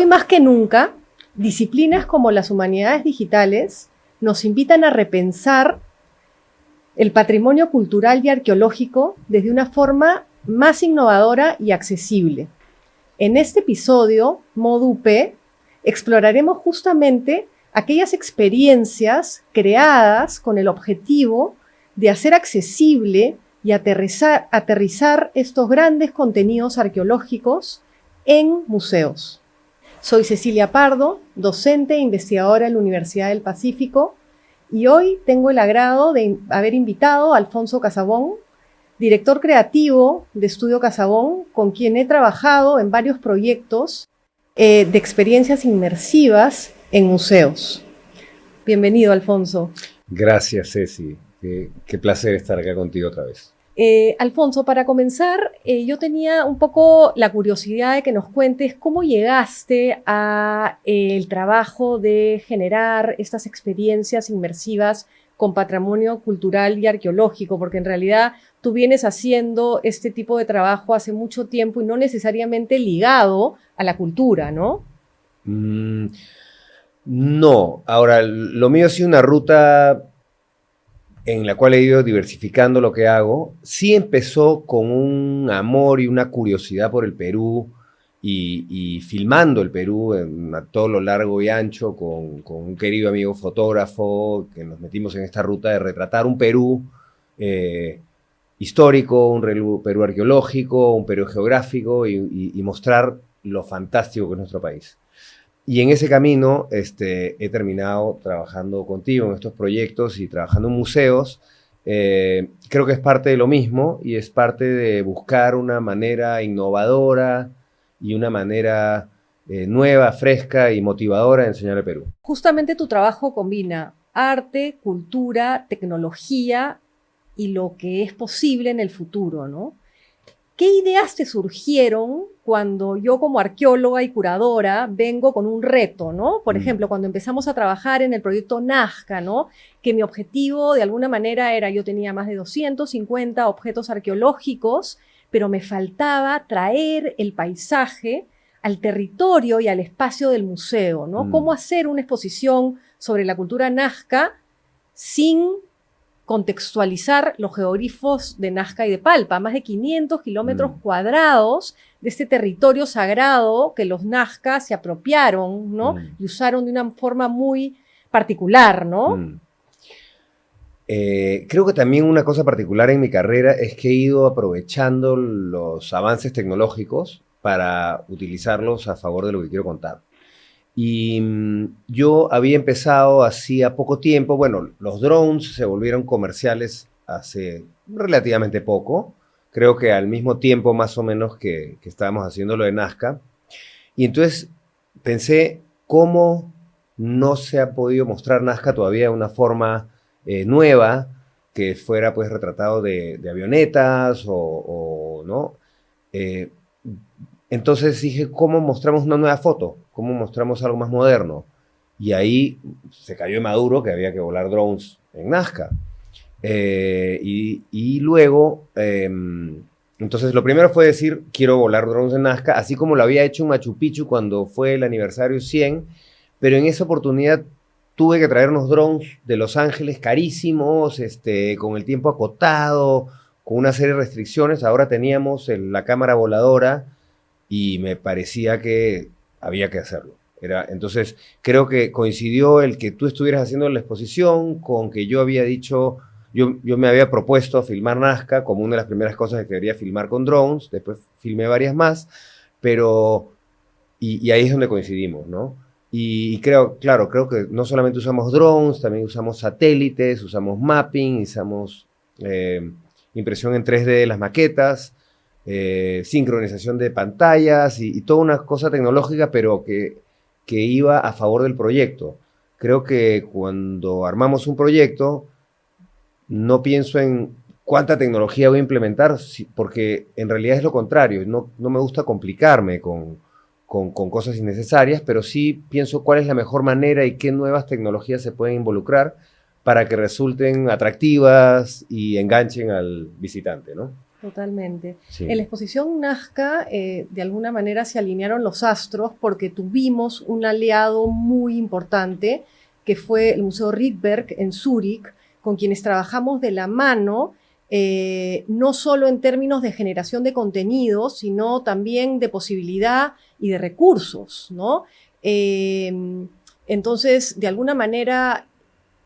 Hoy más que nunca, disciplinas como las humanidades digitales nos invitan a repensar el patrimonio cultural y arqueológico desde una forma más innovadora y accesible. En este episodio, Modo UP, exploraremos justamente aquellas experiencias creadas con el objetivo de hacer accesible y aterrizar estos grandes contenidos arqueológicos en museos. Soy Cecilia Pardo, docente e investigadora en la Universidad del Pacífico, y hoy tengo el agrado de haber invitado a Alfonso Casabón, director creativo de Estudio Casabón, con quien he trabajado en varios proyectos de experiencias inmersivas en museos. Bienvenido, Alfonso. Gracias, Ceci. Qué placer estar acá contigo otra vez. Alfonso, para comenzar, yo tenía un poco la curiosidad de que nos cuentes cómo llegaste a el trabajo de generar estas experiencias inmersivas con patrimonio cultural y arqueológico, porque en realidad tú vienes haciendo este tipo de trabajo hace mucho tiempo y no necesariamente ligado a la cultura, ¿no? No. Ahora, lo mío ha sido una ruta en la cual he ido diversificando lo que hago. Sí empezó con un amor y una curiosidad por el Perú y filmando el Perú a todo lo largo y ancho con un querido amigo fotógrafo que nos metimos en esta ruta de retratar un Perú histórico, un Perú arqueológico, un Perú geográfico y mostrar lo fantástico que es nuestro país. Y en ese camino he terminado trabajando contigo en estos proyectos y trabajando en museos. Creo que es parte de lo mismo y es parte de buscar una manera innovadora y una manera nueva, fresca y motivadora de enseñar el Perú. Justamente tu trabajo combina arte, cultura, tecnología y lo que es posible en el futuro, ¿no? ¿Qué ideas te surgieron cuando yo como arqueóloga y curadora vengo con un reto, ¿no? Por ejemplo, cuando empezamos a trabajar en el proyecto Nazca, ¿no? Que mi objetivo de alguna manera era, yo tenía más de 250 objetos arqueológicos, pero me faltaba traer el paisaje al territorio y al espacio del museo, ¿no? ¿Cómo hacer una exposición sobre la cultura Nazca sin contextualizar los geoglifos de Nazca y de Palpa, más de 500 kilómetros cuadrados de este territorio sagrado que los Nazca se apropiaron, ¿no? Y usaron de una forma muy particular, ¿no? Creo que también una cosa particular en mi carrera es que he ido aprovechando los avances tecnológicos para utilizarlos a favor de lo que quiero contar. Y yo había empezado hacía poco tiempo, bueno, los drones se volvieron comerciales hace relativamente poco, creo que al mismo tiempo más o menos que estábamos haciendo lo de Nazca. Y entonces pensé, ¿cómo no se ha podido mostrar Nazca todavía de una forma nueva, que fuera pues retratado de avionetas ¿no? Entonces dije, ¿cómo mostramos una nueva foto? ¿Cómo mostramos algo más moderno? Y ahí se cayó de maduro que había que volar drones en Nazca. Y luego, entonces lo primero fue decir, quiero volar drones en Nazca, así como lo había hecho en Machu Picchu cuando fue el aniversario 100, pero en esa oportunidad tuve que traer unos drones de Los Ángeles carísimos, con el tiempo acotado, con una serie de restricciones. Ahora teníamos la cámara voladora, y me parecía que había que hacerlo. Entonces, creo que coincidió el que tú estuvieras haciendo la exposición con que yo había dicho, yo me había propuesto filmar Nazca como una de las primeras cosas que quería filmar con drones, después filmé varias más, pero, y ahí es donde coincidimos, ¿no? Y creo que no solamente usamos drones, también usamos satélites, usamos mapping, usamos impresión en 3D de las maquetas, sincronización de pantallas y toda una cosa tecnológica, pero que iba a favor del proyecto. Creo que cuando armamos un proyecto, no pienso en cuánta tecnología voy a implementar, porque en realidad es lo contrario. No me gusta complicarme con cosas innecesarias, pero sí pienso cuál es la mejor manera y qué nuevas tecnologías se pueden involucrar para que resulten atractivas y enganchen al visitante, ¿no? Totalmente. Sí. En la exposición Nazca, de alguna manera se alinearon los astros porque tuvimos un aliado muy importante, que fue el Museo Rydberg en Zúrich, con quienes trabajamos de la mano, no solo en términos de generación de contenidos, sino también de posibilidad y de recursos, ¿no? Entonces, de alguna manera,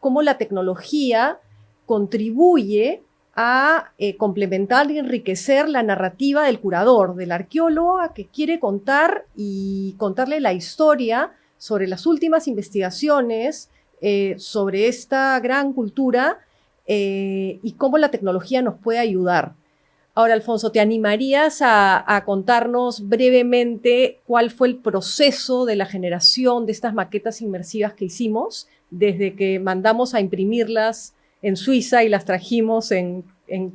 cómo la tecnología contribuye a complementar y enriquecer la narrativa del curador, del arqueólogo que quiere contar y contarle la historia sobre las últimas investigaciones sobre esta gran cultura y cómo la tecnología nos puede ayudar. Ahora, Alfonso, ¿te animarías a contarnos brevemente cuál fue el proceso de la generación de estas maquetas inmersivas que hicimos desde que mandamos a imprimirlas en Suiza y las trajimos en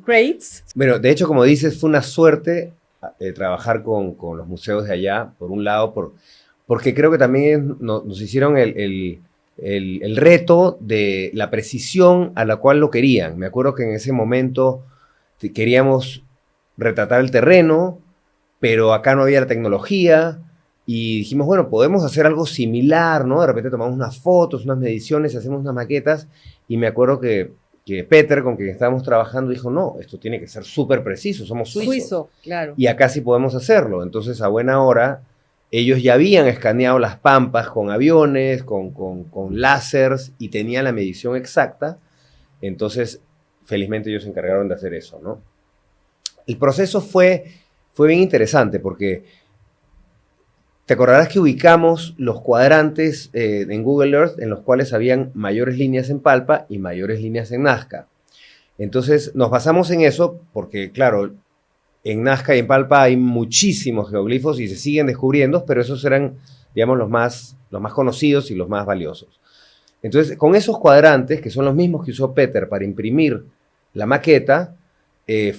crates? Bueno, de hecho, como dices, fue una suerte trabajar con los museos de allá, por un lado, porque creo que también nos hicieron el reto de la precisión a la cual lo querían. Me acuerdo que en ese momento queríamos retratar el terreno, pero acá no había la tecnología, y dijimos, bueno, podemos hacer algo similar, ¿no? De repente tomamos unas fotos, unas mediciones, hacemos unas maquetas, y me acuerdo que Peter, con quien estábamos trabajando, dijo, no, esto tiene que ser súper preciso, somos suizos. Suizo, claro. Y acá sí podemos hacerlo. Entonces, a buena hora, ellos ya habían escaneado las pampas con aviones, con láseres, y tenían la medición exacta. Entonces, felizmente ellos se encargaron de hacer eso, ¿no? El proceso fue bien interesante porque te acordarás que ubicamos los cuadrantes en Google Earth en los cuales habían mayores líneas en Palpa y mayores líneas en Nazca. Entonces nos basamos en eso porque, claro, en Nazca y en Palpa hay muchísimos geoglifos y se siguen descubriendo, pero esos eran, digamos, los más conocidos y los más valiosos. Entonces, con esos cuadrantes, que son los mismos que usó Peter para imprimir la maqueta,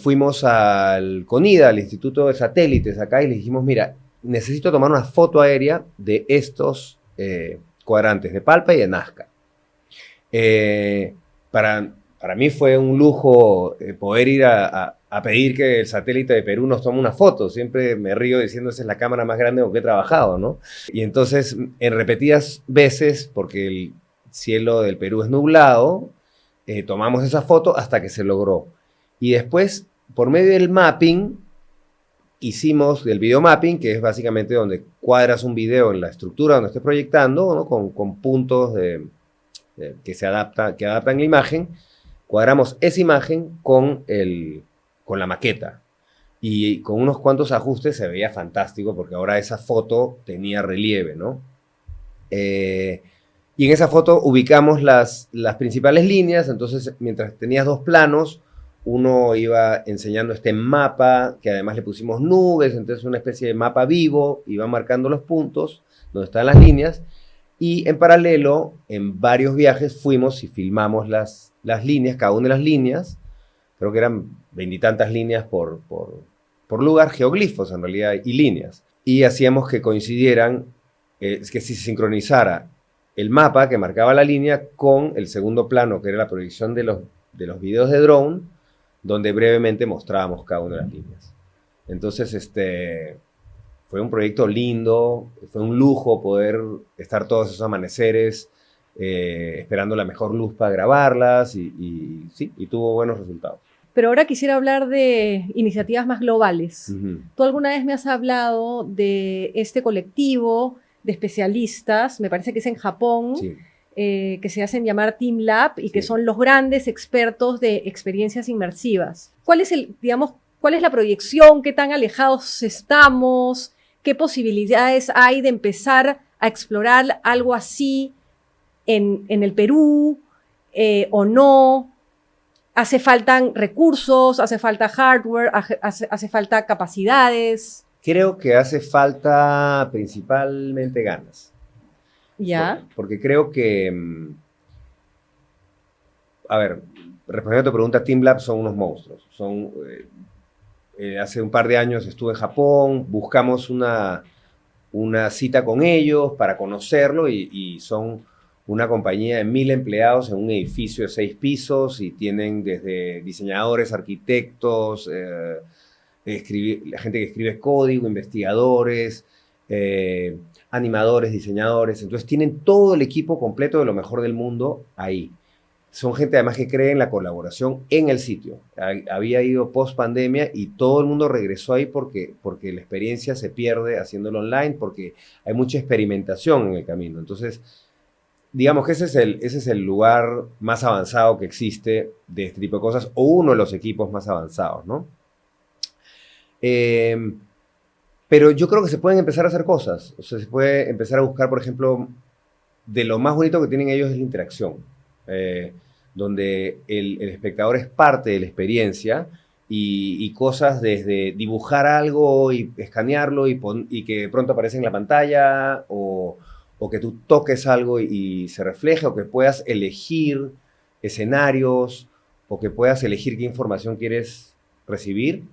fuimos al CONIDA, al Instituto de Satélites acá, y le dijimos, mira, necesito tomar una foto aérea de estos cuadrantes de Palpa y de Nazca. Para mí fue un lujo poder ir a pedir que el satélite de Perú nos tome una foto. Siempre me río diciendo, esa es la cámara más grande con que he trabajado, ¿no? Y entonces, en repetidas veces, porque el cielo del Perú es nublado, tomamos esa foto hasta que se logró. Y después, por medio del mapping, hicimos el video mapping, que es básicamente donde cuadras un video en la estructura donde estés proyectando, ¿no? con puntos que adaptan la imagen. Cuadramos esa imagen con la maqueta. Y con unos cuantos ajustes se veía fantástico, porque ahora esa foto tenía relieve, ¿no? Y en esa foto ubicamos las principales líneas. Entonces, mientras tenías dos planos, uno iba enseñando este mapa, que además le pusimos nubes, entonces una especie de mapa vivo, iba marcando los puntos donde están las líneas, y en paralelo, en varios viajes, fuimos y filmamos las líneas, cada una de las líneas, creo que eran 20 y tantas líneas por lugar, geoglifos en realidad, y líneas, y hacíamos que coincidieran, que se sincronizara el mapa que marcaba la línea con el segundo plano, que era la proyección de los videos de drone, donde brevemente mostrábamos cada una de las líneas. Entonces, fue un proyecto lindo, fue un lujo poder estar todos esos amaneceres esperando la mejor luz para grabarlas y tuvo buenos resultados. Pero ahora quisiera hablar de iniciativas más globales. Tú alguna vez me has hablado de este colectivo de especialistas, me parece que es en Japón, Sí. Que se hacen llamar Team Lab y que Sí. son los grandes expertos de experiencias inmersivas. ¿Cuál es la proyección? ¿Qué tan alejados estamos? ¿Qué posibilidades hay de empezar a explorar algo así en el Perú o no? ¿Hace falta recursos? ¿Hace falta hardware? ¿Hace falta capacidades? Creo que hace falta principalmente ganas. ¿Ya? Porque creo que, a ver, respondiendo a tu pregunta, Team Lab son unos monstruos. Hace un par de años estuve en Japón, buscamos una cita con ellos para conocerlo y son una compañía de 1,000 empleados en un edificio de 6 pisos y tienen desde diseñadores, arquitectos, la gente que escribe código, investigadores, animadores, diseñadores. Entonces tienen todo el equipo completo de lo mejor del mundo ahí. Son gente además que cree en la colaboración en el sitio. Había ido post pandemia y todo el mundo regresó ahí porque la experiencia se pierde haciéndolo online, porque hay mucha experimentación en el camino. Entonces, digamos que ese es el lugar más avanzado que existe de este tipo de cosas, o uno de los equipos más avanzados, ¿no? Pero yo creo que se pueden empezar a hacer cosas. O sea, se puede empezar a buscar, por ejemplo, de lo más bonito que tienen ellos es la interacción, donde el espectador es parte de la experiencia y cosas desde dibujar algo y escanearlo y que de pronto aparece en la pantalla o que tú toques algo y se refleje, o que puedas elegir escenarios, o que puedas elegir qué información quieres recibir.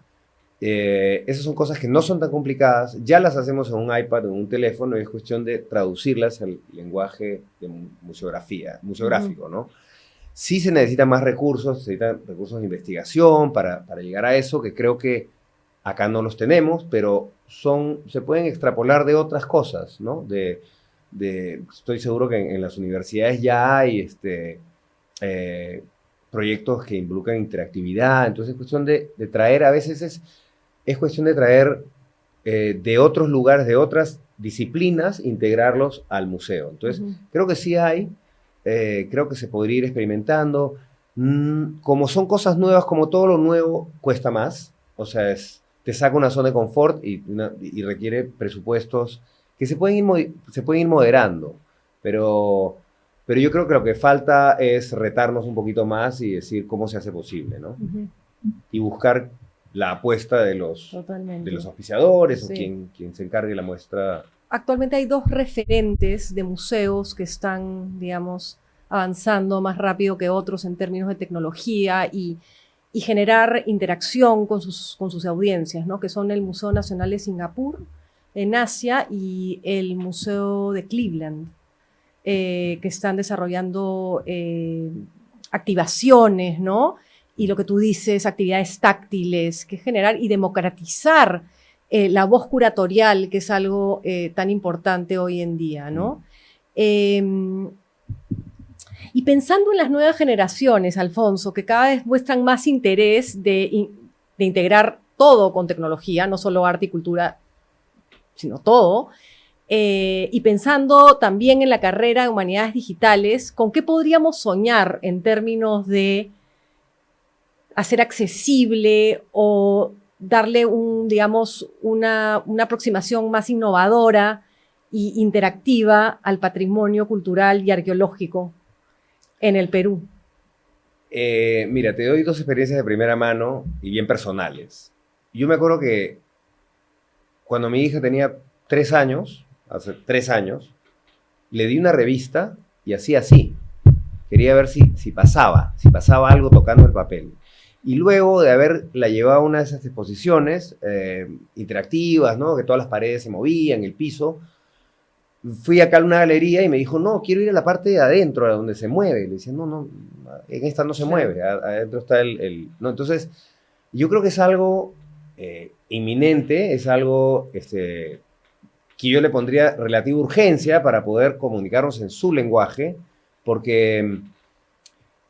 Esas son cosas que no son tan complicadas, ya las hacemos en un iPad o en un teléfono y es cuestión de traducirlas al lenguaje de museográfico, ¿no? Sí se necesitan más recursos, se necesitan recursos de investigación para llegar a eso, que creo que acá no los tenemos, pero se pueden extrapolar de otras cosas, ¿no? Estoy seguro que en las universidades ya hay proyectos que involucran interactividad, entonces es cuestión de traer, a veces es cuestión de traer de otros lugares, de otras disciplinas, integrarlos al museo. Entonces, creo que sí hay, creo que se podría ir experimentando. Como son cosas nuevas, como todo lo nuevo, cuesta más. O sea, te saca una zona de confort y requiere presupuestos que se pueden ir moderando. Pero yo creo que lo que falta es retarnos un poquito más y decir cómo se hace posible, ¿no? Y buscar la apuesta de los auspiciadores, sí, o quien se encargue de la muestra. Actualmente hay dos referentes de museos que están, digamos, avanzando más rápido que otros en términos de tecnología y generar interacción con sus audiencias, ¿no? Que son el Museo Nacional de Singapur en Asia y el Museo de Cleveland, que están desarrollando activaciones, ¿no? Y lo que tú dices, actividades táctiles, que generar y democratizar la voz curatorial, que es algo tan importante hoy en día, ¿no? Y pensando en las nuevas generaciones, Alfonso, que cada vez muestran más interés de integrar todo con tecnología, no solo arte y cultura, sino todo, y pensando también en la carrera de Humanidades Digitales, ¿con qué podríamos soñar en términos de hacer accesible o darle una aproximación más innovadora e interactiva al patrimonio cultural y arqueológico en el Perú? Mira, te doy dos experiencias de primera mano y bien personales. Yo me acuerdo que cuando mi hija tenía 3 años, hace 3 años, le di una revista y hacía así. Quería ver si pasaba algo tocando el papel. Y luego de haberla llevado a una de esas exposiciones interactivas, ¿no? Que todas las paredes se movían, el piso, fui acá a una galería y me dijo, no, quiero ir a la parte de adentro, a donde se mueve. Le decía, no, en esta no se mueve, adentro está no, entonces, yo creo que es algo inminente, es algo que yo le pondría relativa urgencia para poder comunicarnos en su lenguaje, porque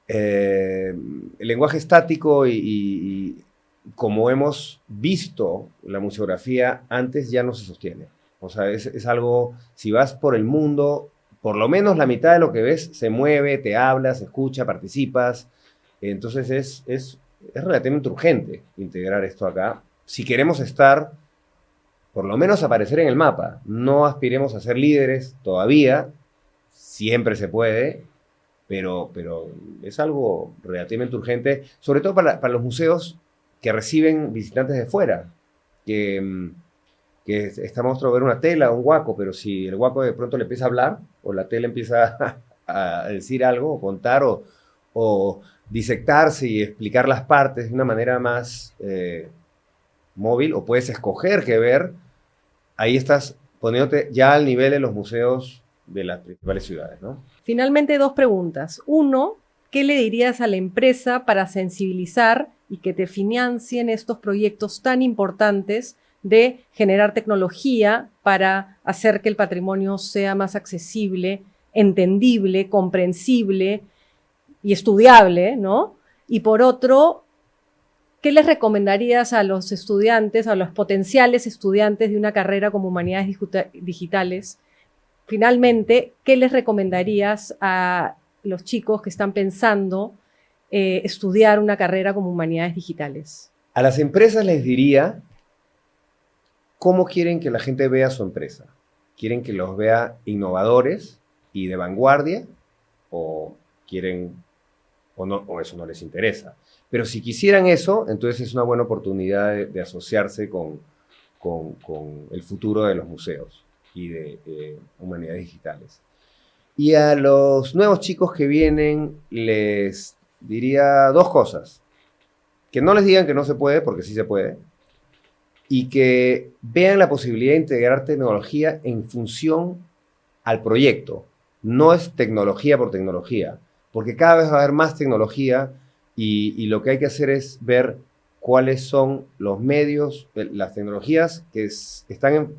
el lenguaje estático y como hemos visto la museografía antes ya no se sostiene. O sea, es algo, si vas por el mundo, por lo menos la mitad de lo que ves se mueve, te hablas, escucha, participas. Entonces es relativamente urgente integrar esto acá. Si queremos estar, por lo menos aparecer en el mapa, no aspiremos a ser líderes todavía, siempre se puede, pero es algo relativamente urgente, sobre todo para los museos que reciben visitantes de fuera, que está monstruo ver una tela o un huaco, pero si el huaco de pronto le empieza a hablar, o la tela empieza a decir algo, o contar, o disectarse y explicar las partes de una manera más móvil, o puedes escoger qué ver, ahí estás poniéndote ya al nivel de los museos de las principales ciudades, ¿no? Finalmente, 2 preguntas. 1, ¿qué le dirías a la empresa para sensibilizar y que te financien estos proyectos tan importantes de generar tecnología para hacer que el patrimonio sea más accesible, entendible, comprensible y estudiable, ¿no? Y por otro, ¿qué les recomendarías a los estudiantes, a los potenciales estudiantes de una carrera como Humanidades Digitales? Finalmente, ¿qué les recomendarías a los chicos que están pensando estudiar una carrera como Humanidades Digitales? A las empresas les diría cómo quieren que la gente vea su empresa. ¿Quieren que los vea innovadores y de vanguardia? ¿O quieren, o no, o eso no les interesa? Pero si quisieran eso, entonces es una buena oportunidad de asociarse con el futuro de los museos y de Humanidades Digitales. Y a los nuevos chicos que vienen les diría dos cosas. Que no les digan que no se puede, porque sí se puede. Y que vean la posibilidad de integrar tecnología en función al proyecto. No es tecnología por tecnología, porque cada vez va a haber más tecnología y lo que hay que hacer es ver cuáles son los medios, las tecnologías que están en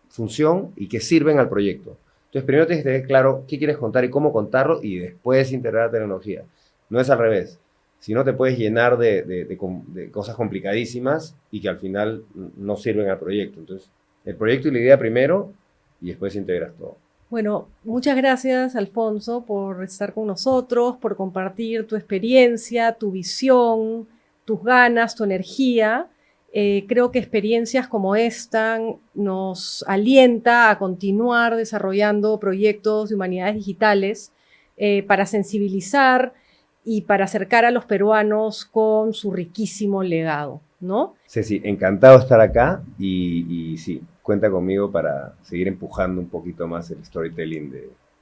función y que sirven al proyecto. Entonces, primero tienes que tener claro qué quieres contar y cómo contarlo y después integrar la tecnología. No es al revés. Si no, te puedes llenar de cosas complicadísimas y que al final no sirven al proyecto. Entonces, el proyecto y la idea primero y después integras todo. Bueno, muchas gracias, Alfonso, por estar con nosotros, por compartir tu experiencia, tu visión, tus ganas, tu energía. Creo que experiencias como esta nos alienta a continuar desarrollando proyectos de humanidades digitales para sensibilizar y para acercar a los peruanos con su riquísimo legado, ¿no? Ceci, encantado de estar acá y sí, cuenta conmigo para seguir empujando un poquito más el storytelling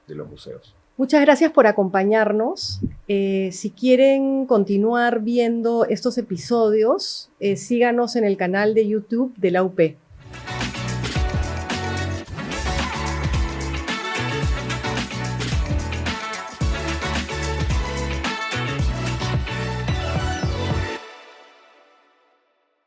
de los museos. Muchas gracias por acompañarnos. Si quieren continuar viendo estos episodios, síganos en el canal de YouTube de la UP.